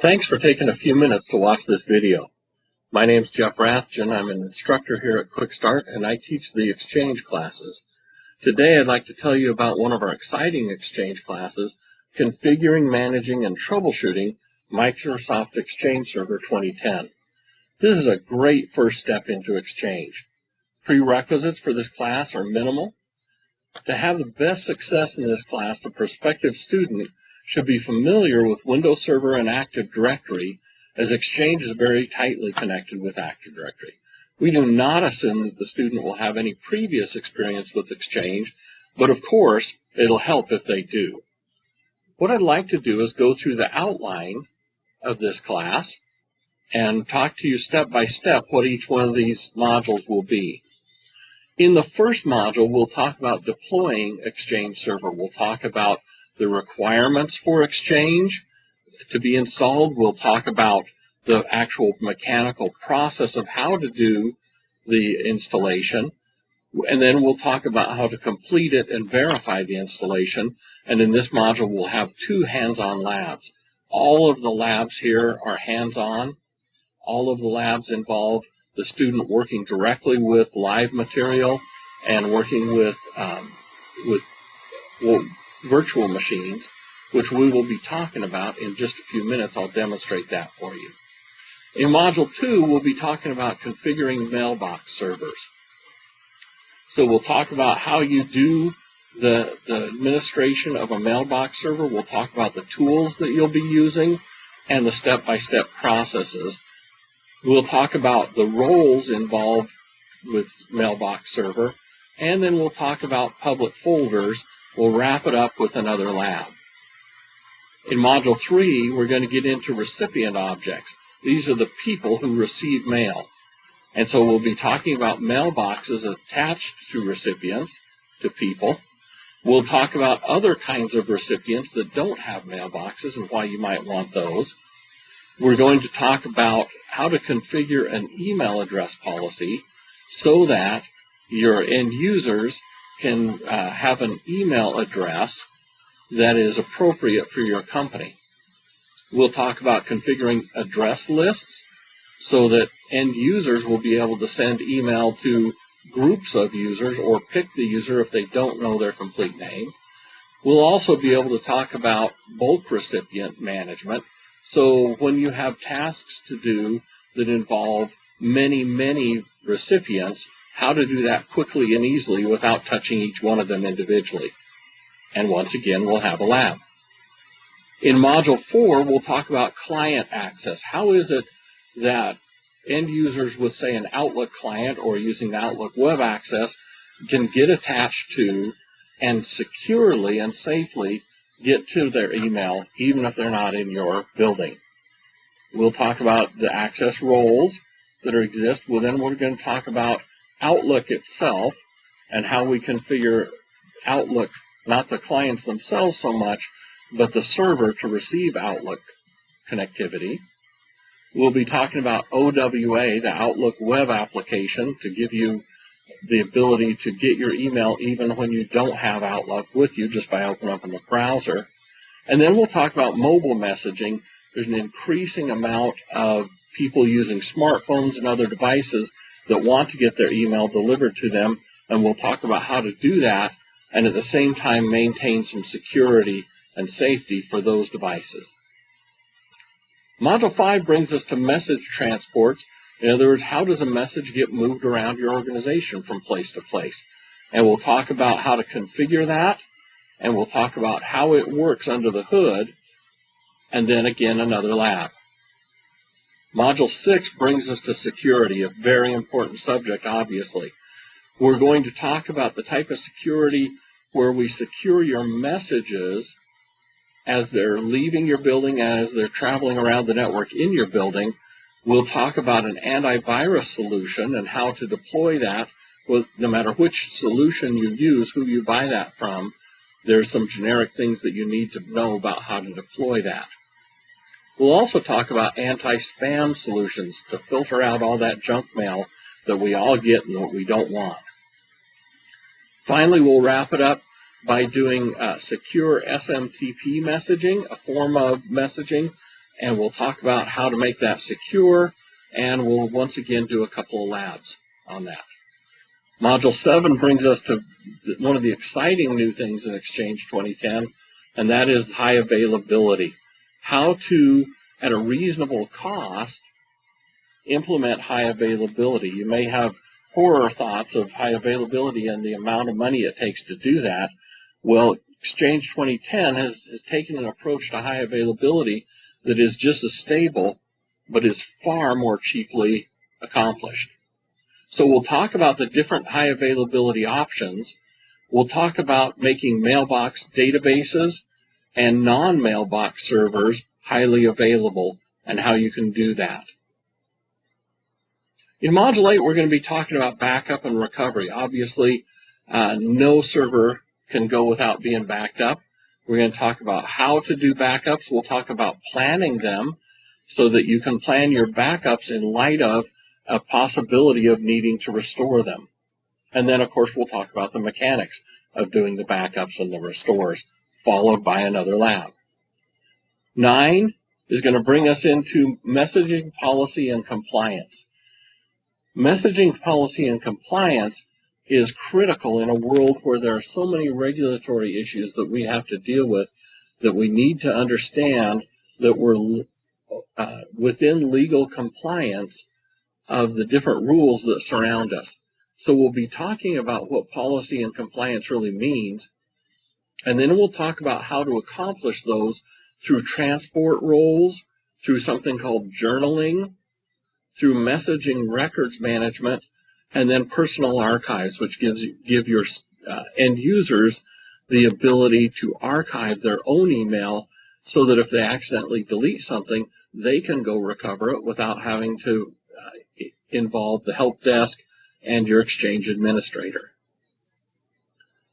Thanks for taking a few minutes to watch this video. My name is Jeff Rathjen. I'm an instructor here at QuickStart, and I teach the Exchange classes. Today I'd like to tell you about one of our exciting Exchange classes, Configuring, Managing, and Troubleshooting Microsoft Exchange Server 2010. This is a great first step into Exchange. Prerequisites for this class are minimal. To have the best success in this class, the prospective student should be familiar with Windows Server and Active Directory, as Exchange is very tightly connected with Active Directory. We do not assume that the student will have any previous experience with Exchange, but of course, it'll help if they do. What I'd like to do is go through the outline of this class and talk to you step by step what each one of these modules will be. In the first module, we'll talk about deploying Exchange Server. We'll talk about the requirements for Exchange to be installed. We'll talk about the actual mechanical process of how to do the installation. And then we'll talk about how to complete it and verify the installation. And in this module, we'll have 2 hands-on labs. All of the labs here are hands-on. All of the labs involve the student working directly with live material and working with virtual machines, which we will be talking about in just a few minutes. I'll demonstrate that for you. In Module 2, we'll be talking about configuring mailbox servers. So we'll talk about how you do the administration of a mailbox server. We'll talk about the tools that you'll be using and the step-by-step processes. We'll talk about the roles involved with mailbox server, and then we'll talk about public folders. We'll wrap it up with another lab. In Module 3, we're going to get into recipient objects. These are the people who receive mail. And so we'll be talking about mailboxes attached to recipients, to people. We'll talk about other kinds of recipients that don't have mailboxes and why you might want those. We're going to talk about how to configure an email address policy so that your end users can have an email address that is appropriate for your company. We'll talk about configuring address lists so that end users will be able to send email to groups of users or pick the user if they don't know their complete name. We'll also be able to talk about bulk recipient management. So when you have tasks to do that involve many recipients, how to do that quickly and easily without touching each one of them individually. And once again, we'll have a lab. In Module 4, we'll talk about client access. How is it that end users with, say, an Outlook client or using the Outlook web access can get attached to and securely and safely get to their email, even if they're not in your building? We'll talk about the access roles that exist. Well, then we're going to talk about Outlook itself and how we configure Outlook, not the clients themselves so much, but the server to receive Outlook connectivity. We'll be talking about OWA, the Outlook web application, to give you the ability to get your email even when you don't have Outlook with you, just by opening up the browser. And then we'll talk about mobile messaging. There's an increasing amount of people using smartphones and other devices that want to get their email delivered to them, and we'll talk about how to do that and at the same time maintain some security and safety for those devices. Module 5 brings us to message transports. In other words, how does a message get moved around your organization from place to place? And we'll talk about how to configure that, and we'll talk about how it works under the hood, and then again another lab. Module 6 brings us to security, a very important subject, obviously. We're going to talk about the type of security where we secure your messages as they're leaving your building, as they're traveling around the network in your building. We'll talk about an antivirus solution and how to deploy that. Well, no matter which solution you use, who you buy that from, there's some generic things that you need to know about how to deploy that. We'll also talk about anti-spam solutions to filter out all that junk mail that we all get and what we don't want. Finally, we'll wrap it up by doing secure SMTP messaging, a form of messaging and we'll talk about how to make that secure, and we'll once again do a couple of labs on that. Module 7 brings us to one of the exciting new things in Exchange 2010, and that is high availability. How to, at a reasonable cost, implement high availability. You may have horror thoughts of high availability and the amount of money it takes to do that. Well, Exchange 2010 has taken an approach to high availability that is just as stable, but is far more cheaply accomplished. So we'll talk about the different high availability options. We'll talk about making mailbox databases and non-mailbox servers highly available and how you can do that. In Module 8, we're going to be talking about backup and recovery. Obviously, no server can go without being backed up. We're going to talk about how to do backups. We'll talk about planning them so that you can plan your backups in light of a possibility of needing to restore them. And then, of course, we'll talk about the mechanics of doing the backups and the restores, followed by another lab. 9 is going to bring us into messaging policy and compliance. Messaging policy and compliance is critical in a world where there are so many regulatory issues that we have to deal with, that we need to understand that we're within legal compliance of the different rules that surround us. So we'll be talking about what policy and compliance really means, and then we'll talk about how to accomplish those through transport roles, through something called journaling, through messaging records management, and then personal archives, which give your end users the ability to archive their own email so that if they accidentally delete something, they can go recover it without having to involve the help desk and your Exchange administrator.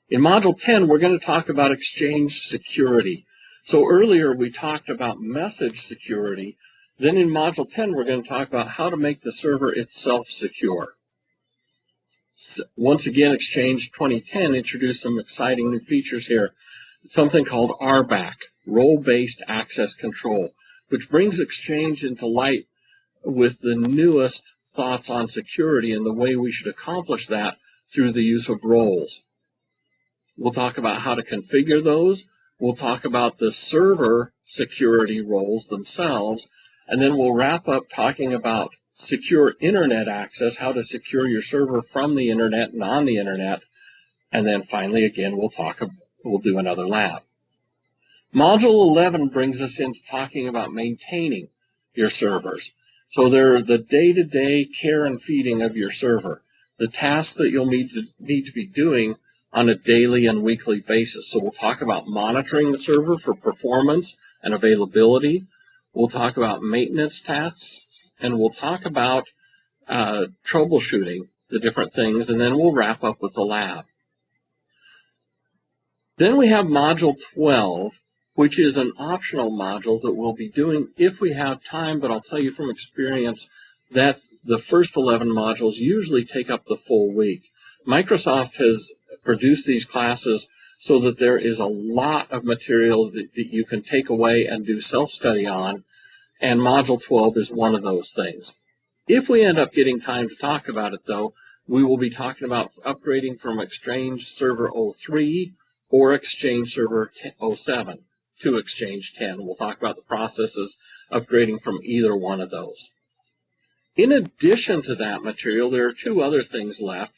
In Module 10, we're going to talk about Exchange security. So earlier we talked about message security. Then in Module 10, we're going to talk about how to make the server itself secure. Once again, Exchange 2010 introduced some exciting new features here. Something called RBAC, Role-Based Access Control, which brings Exchange into light with the newest thoughts on security and the way we should accomplish that through the use of roles. We'll talk about how to configure those. We'll talk about the server security roles themselves, and then we'll wrap up talking about secure internet access, how to secure your server from the internet and on the internet, and then finally, again, we'll do another lab. Module 11 brings us into talking about maintaining your servers. So they're the day-to-day care and feeding of your server, the tasks that you'll need to be doing on a daily and weekly basis. So we'll talk about monitoring the server for performance and availability. We'll talk about maintenance tasks, and we'll talk about troubleshooting the different things, and then we'll wrap up with the lab. Then we have Module 12, which is an optional module that we'll be doing if we have time, but I'll tell you from experience that the first 11 modules usually take up the full week. Microsoft has produced these classes so that there is a lot of material that you can take away and do self-study on, and Module 12 is one of those things. If we end up getting time to talk about it, though, we will be talking about upgrading from Exchange Server 03 or Exchange Server 07 to Exchange 10. We'll talk about the processes upgrading from either one of those. In addition to that material, there are two other things left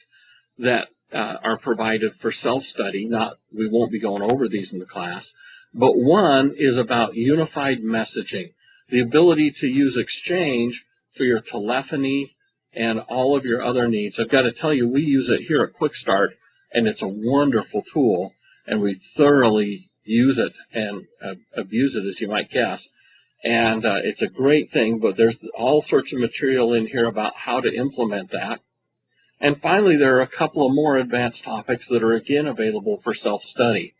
that are provided for self-study. We won't be going over these in the class, but one is about unified messaging, the ability to use Exchange for your telephony and all of your other needs. I've got to tell you, we use it here at QuickStart, and it's a wonderful tool, and we thoroughly use it and abuse it, as you might guess. And it's a great thing, but there's all sorts of material in here about how to implement that. And finally, there are a couple of more advanced topics that are again available for self-study.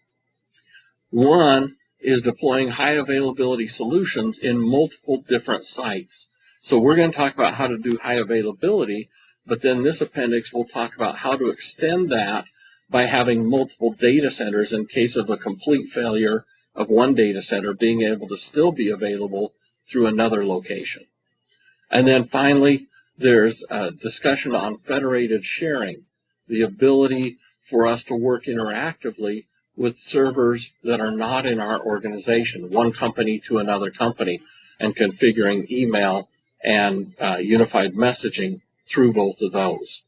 One is deploying high availability solutions in multiple different sites. So we're going to talk about how to do high availability, but then this appendix will talk about how to extend that by having multiple data centers in case of a complete failure of one data center, being able to still be available through another location. And then finally, there's a discussion on federated sharing, the ability for us to work interactively with servers that are not in our organization, one company to another company, and configuring email and unified messaging through both of those.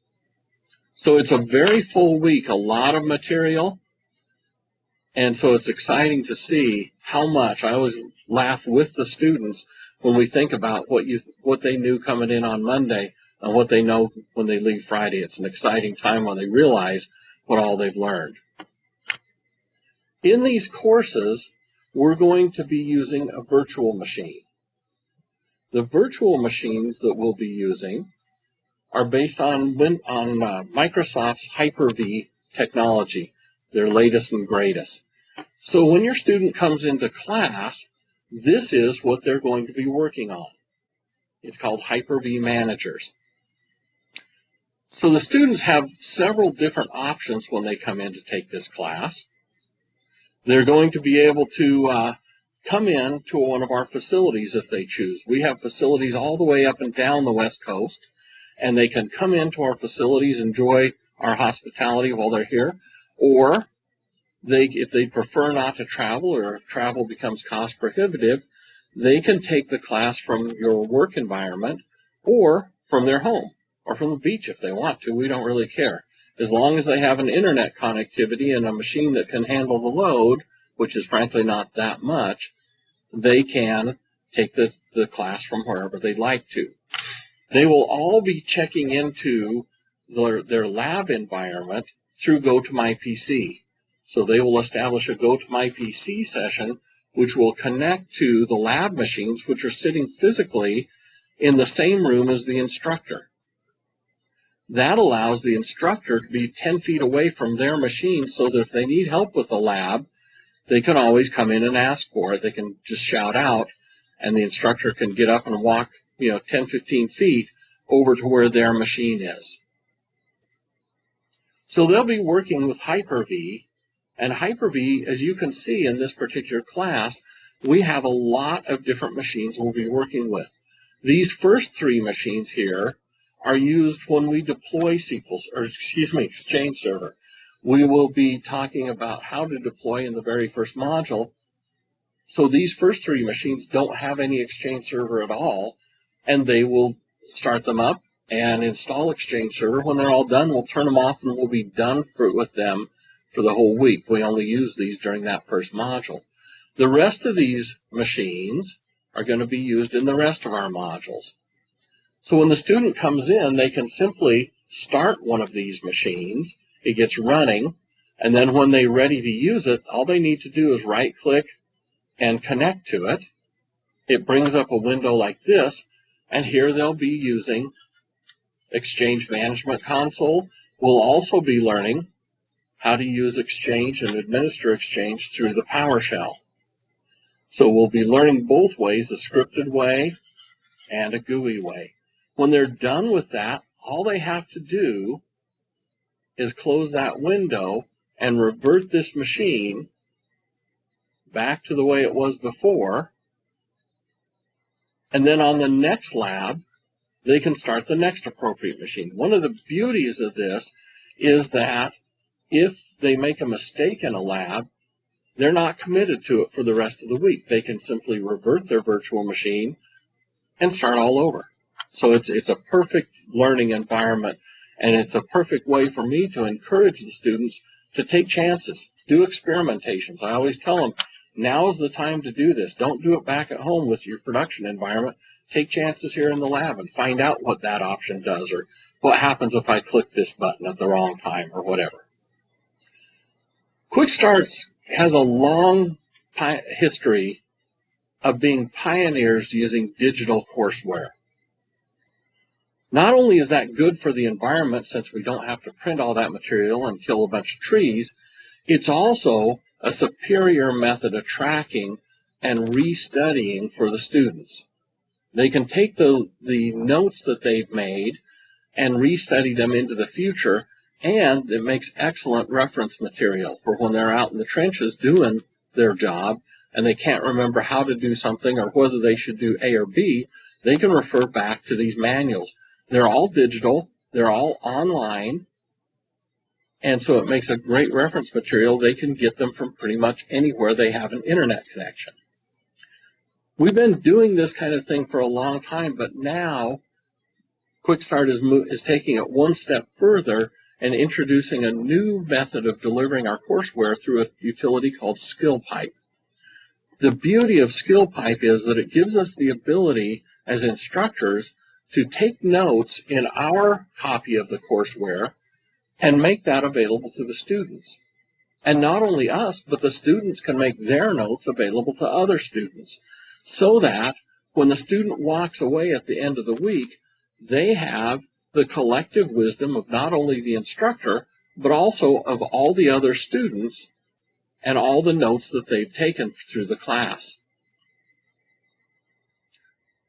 So it's a very full week, a lot of material, and so it's exciting to see how much. I always laugh with the students when we think about what they knew coming in on Monday and what they know when they leave Friday. It's an exciting time when they realize what all they've learned. In these courses, we're going to be using a virtual machine. The virtual machines that we'll be using are based on Microsoft's Hyper-V technology, their latest and greatest. So when your student comes into class, this is what they're going to be working on. It's called Hyper-V Managers. So the students have several different options when they come in to take this class. They're going to be able to come in to one of our facilities if they choose. We have facilities all the way up and down the West Coast, and they can come into our facilities, enjoy our hospitality while they're here, or if they prefer not to travel, or if travel becomes cost prohibitive, they can take the class from your work environment or from their home or from the beach if they want to. We don't really care. As long as they have an internet connectivity and a machine that can handle the load, which is frankly not that much, they can take the class from wherever they'd like to. They will all be checking into their lab environment through GoToMyPC. So they will establish a GoToMyPC session, which will connect to the lab machines, which are sitting physically in the same room as the instructor. That allows the instructor to be 10 feet away from their machine so that if they need help with the lab, they can always come in and ask for it. They can just shout out, and the instructor can get up and walk 10, 15 feet over to where their machine is. So they'll be working with Hyper-V, and Hyper-V, as you can see in this particular class, we have a lot of different machines we'll be working with. These first three machines here are used when we deploy Exchange Server. We will be talking about how to deploy in the very first module. So these first three machines don't have any Exchange Server at all, and they will start them up and install Exchange Server. When they're all done, we'll turn them off and we'll be done with them for the whole week. We only use these during that first module. The rest of these machines are going to be used in the rest of our modules. So when the student comes in, they can simply start one of these machines. It gets running, and then when they're ready to use it, all they need to do is right-click and connect to it. It brings up a window like this, and here they'll be using Exchange Management Console. We'll also be learning how to use Exchange and administer Exchange through the PowerShell. So we'll be learning both ways, a scripted way and a GUI way. When they're done with that, all they have to do is close that window and revert this machine back to the way it was before. And then on the next lab, they can start the next appropriate machine. One of the beauties of this is that if they make a mistake in a lab, they're not committed to it for the rest of the week. They can simply revert their virtual machine and start all over. So it's a perfect learning environment, and it's a perfect way for me to encourage the students to take chances, do experimentations. I always tell them, now is the time to do this. Don't do it back at home with your production environment. Take chances here in the lab and find out what that option does, or what happens if I click this button at the wrong time, or whatever. QuickStart has a long history of being pioneers using digital courseware. Not only is that good for the environment, since we don't have to print all that material and kill a bunch of trees, it's also a superior method of tracking and restudying for the students. They can take the notes that they've made and restudy them into the future, and it makes excellent reference material for when they're out in the trenches doing their job and they can't remember how to do something or whether they should do A or B, they can refer back to these manuals. They're all digital, they're all online, and so it makes a great reference material. They can get them from pretty much anywhere they have an internet connection. We've been doing this kind of thing for a long time, but now QuickStart is taking it one step further and introducing a new method of delivering our courseware through a utility called SkillPipe. The beauty of SkillPipe is that it gives us the ability as instructors to take notes in our copy of the courseware and make that available to the students. And not only us, but the students can make their notes available to other students, so that when the student walks away at the end of the week, they have the collective wisdom of not only the instructor, but also of all the other students and all the notes that they've taken through the class.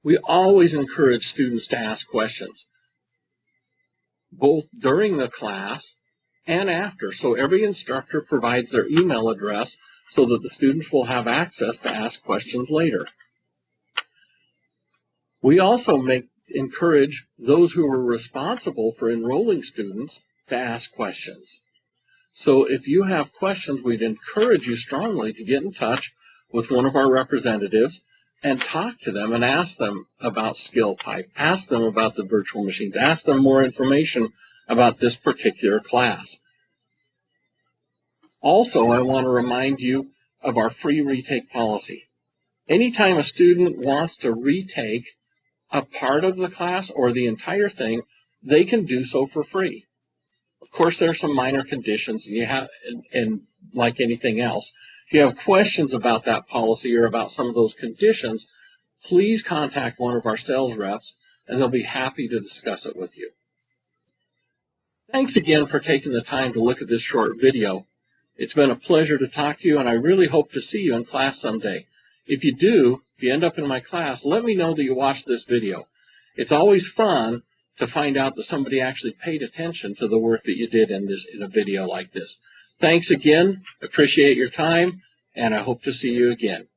We always encourage students to ask questions, both during the class and after. So every instructor provides their email address so that the students will have access to ask questions later. We also encourage those who are responsible for enrolling students to ask questions. So if you have questions, we'd encourage you strongly to get in touch with one of our representatives and talk to them and ask them about SkillPipe, ask them about the virtual machines, ask them more information about this particular class. Also, I want to remind you of our free retake policy. Anytime a student wants to retake a part of the class or the entire thing, they can do so for free. Of course, there are some minor conditions, and like anything else, if you have questions about that policy or about some of those conditions, please contact one of our sales reps, and they'll be happy to discuss it with you. Thanks again for taking the time to look at this short video. It's been a pleasure to talk to you, and I really hope to see you in class someday. If you end up in my class, let me know that you watched this video. It's always fun to find out that somebody actually paid attention to the work that you did in a video like this. Thanks again. Appreciate your time, and I hope to see you again.